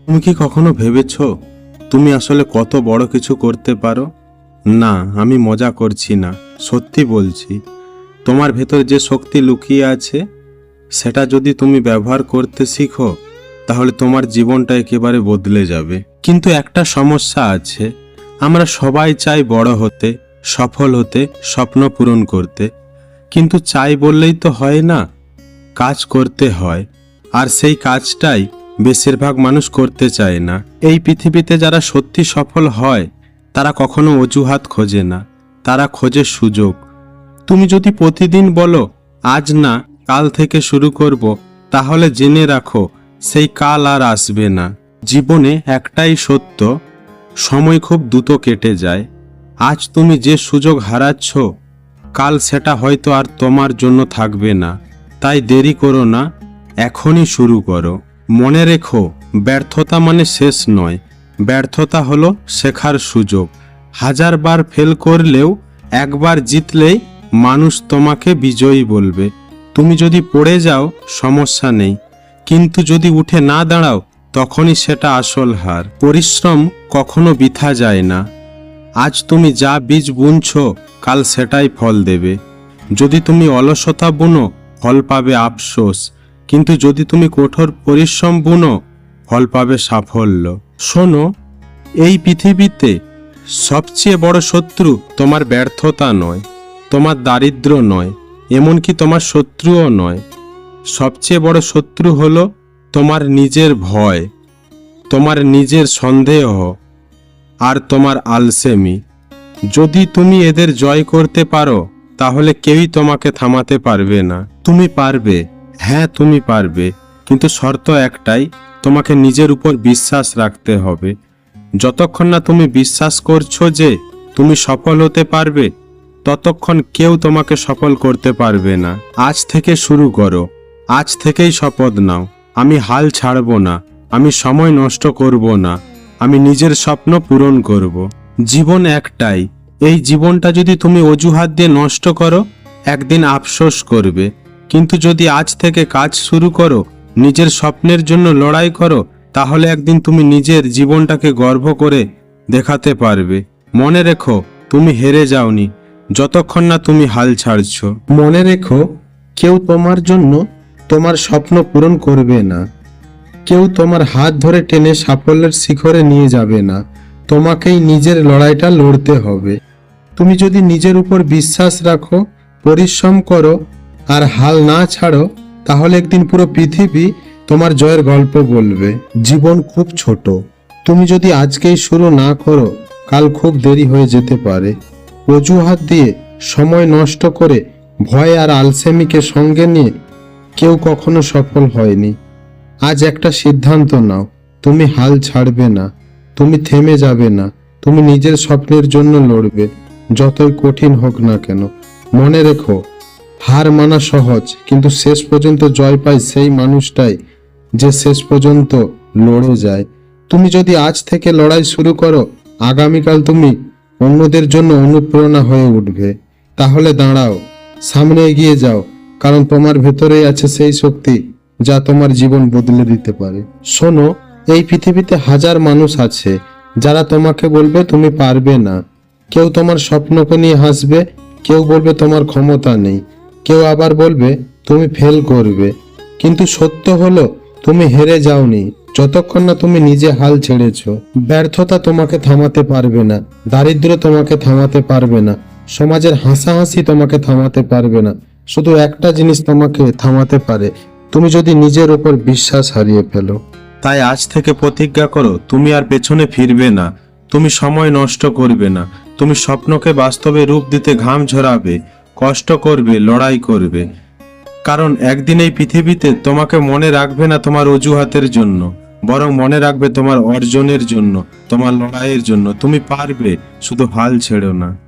তুমি কি কখনো ভেবেছো তুমি আসলে কত বড় কিছু করতে পারো? না, আমি মজা করছি না, সত্যি বলছি। তোমার ভেতর যে শক্তি লুকিয়ে আছে সেটা যদি তুমি ব্যবহার করতে শিখো তাহলে তোমার জীবনটা একেবারে বদলে যাবে। কিন্তু একটা সমস্যা আছে, আমরা সবাই চাই বড় হতে, সফল হতে, স্বপ্ন পূরণ করতে, কিন্তু চাই বললেই তো হয় না, কাজ করতে হয়। আর সেই কাজটাই বেশিরভাগ মানুষ করতে চায় না। এই পৃথিবীতে যারা সত্যি সফল হয় তারা কখনো অজুহাত খোঁজে না, তারা খোঁজে সুযোগ। তুমি যদি প্রতিদিন বলো আজ না কাল থেকে শুরু করব, তাহলে জেনে রাখো সেই কাল আর আসবে না। জীবনে একটাই সত্য, সময় খুব দ্রুত কেটে যায়। আজ তুমি যে সুযোগ হারাচ্ছ কাল সেটা হয়তো আর তোমার জন্য থাকবে না। তাই দেরি করো না, এখনই শুরু করো। মনে রেখো, ব্যর্থতা মানে শেষ নয়, ব্যর্থতা হলো শেখার সুযোগ। হাজার বার ফেল করলেও একবার জিতলেই মানুষ তোমাকে বিজয়ী বলবে। তুমি যদি পড়ে যাও সমস্যা নেই, কিন্তু যদি উঠে না দাঁড়াও তখনই সেটা আসল হার। পরিশ্রম কখনো বৃথা যায় না। আজ তুমি যা বীজ বুনছো কাল সেটাই ফল দেবে। যদি তুমি অলসতা বুনো ফল পাবে আফসোস, কিন্তু যদি তুমি কঠোর পরিশ্রম বুনো ফল পাবে সাফল্য। শোনো, এই পৃথিবীতে সবচেয়ে বড় শত্রু তোমার ব্যর্থতা নয়, তোমার দারিদ্র নয়, এমনকি তোমার শত্রুও নয়। সবচেয়ে বড় শত্রু হলো তোমার নিজের ভয়, তোমার নিজের সন্দেহ আর তোমার আলসেমি। যদি তুমি এদের জয় করতে পারো তাহলে কেউই তোমাকে থামাতে পারবে না। তুমি পারবে, হ্যাঁ তুমি পারবে, কিন্তু শর্ত একটাই, তোমাকে নিজের উপর বিশ্বাস রাখতে হবে। যতক্ষণ না তুমি বিশ্বাস করছো যে তুমি সফল হতে পারবে, ততক্ষণ কেউ তোমাকে সফল করতে পারবে না। আজ থেকে শুরু করো, আজ থেকেই শপথ নাও, আমি হাল ছাড়ব না, আমি সময় নষ্ট করব না, আমি নিজের স্বপ্ন পূরণ করব। জীবন একটাই, এই জীবনটা যদি তুমি অজুহাত দিয়ে নষ্ট করো একদিন আফসোস করবে। কিন্তু যদি আজ থেকে কাজ শুরু করো, নিজের স্বপ্নের জন্য লড়াই করো, তাহলে একদিন তুমি নিজের জীবনটাকে গর্ব করে দেখাতে পারবে। মনে রেখো, তুমি হেরে যাওনি যতক্ষণ না তুমি হাল ছাড়ছো। মনে রেখো, কেউ তোমার জন্য তোমার স্বপ্ন পূরণ করবে না, কেউ তোমার হাত ধরে টেনে সাফল্যের শিখরে নিয়ে যাবে না। তোমাকেই নিজের লড়াইটা লড়তে হবে। তুমি যদি নিজের উপর বিশ্বাস রাখো, পরিশ্রম করো আর হাল না ছাড়ো, তাহলে একদিন পুরো পৃথিবী তোমার জয়ের গল্প বলবে। জীবন খুব ছোট, তুমি যদি আজকেই শুরু না করো কাল খুব দেরি হয়ে যেতে পারে। অজুহাত দিয়ে সময় নষ্ট করে ভয় আর আলসেমিকে সঙ্গে নিয়ে কেউ কখনো সফল হয়নি। আজ একটা সিদ্ধান্ত নাও, তুমি হাল ছাড়বে না, তুমি থেমে যাবে না, তুমি নিজের স্বপ্নের জন্য লড়বে, যতই কঠিন হোক না কেন। মনে রেখো, হার মানা সহজ, কিন্তু শেষ পর্যন্ত জয় পায় সেই মানুষটাই যে শেষ পর্যন্ত লড়ে যায়। তুমি যদি আজ থেকে লড়াই শুরু করো, আগামীকাল তুমি অন্যদের জন্য অনুপ্রেরণা হয়ে উঠবে। তাহলে দাঁড়াও, সামনে এগিয়ে যাও, কারণ তোমার ভেতরেই আছে সেই শক্তি যা তোমার জীবন বদলে দিতে পারে। শোনো, এই পৃথিবীতে হাজার মানুষ আছে যারা তোমাকে বলবে তুমি পারবে না। কেউ তোমার স্বপ্নকে নিয়ে হাসবে, কেউ বলবে তোমার ক্ষমতা নেই, কেউ আবার বলবে তুমি ফেল করবে। কিন্তু সত্য হলো তুমি হেরে যাওনি যতক্ষণ না তুমি নিজে হাল ছেড়েছো। ব্যর্থতা তোমাকে থামাতে পারবে না, দারিদ্র তোমাকে থামাতে পারবে না, সমাজের হাসাহাসি তোমাকে থামাতে পারবে না। শুধু একটা জিনিস তোমাকে থামাতে পারে, তুমি যদি নিজের উপর বিশ্বাস হারিয়ে ফেলো। তাই আজ থেকে প্রতিজ্ঞা করো, তুমি আর পেছনে ফিরবে না, তুমি সময় নষ্ট করবে না, তুমি স্বপ্নকে বাস্তবে রূপ দিতে ঘাম ঝরাবে, কষ্ট করবে, লড়াই করবে। কারণ একদিন এই পৃথিবীতে তোমাকে মনে রাখবে না তোমার অজুহাতের জন্য, বরং মনে রাখবে তোমার অর্জনের জন্য, তোমার লড়াইয়ের জন্য। তুমি পারবে, শুধু হাল ছেড়ো না।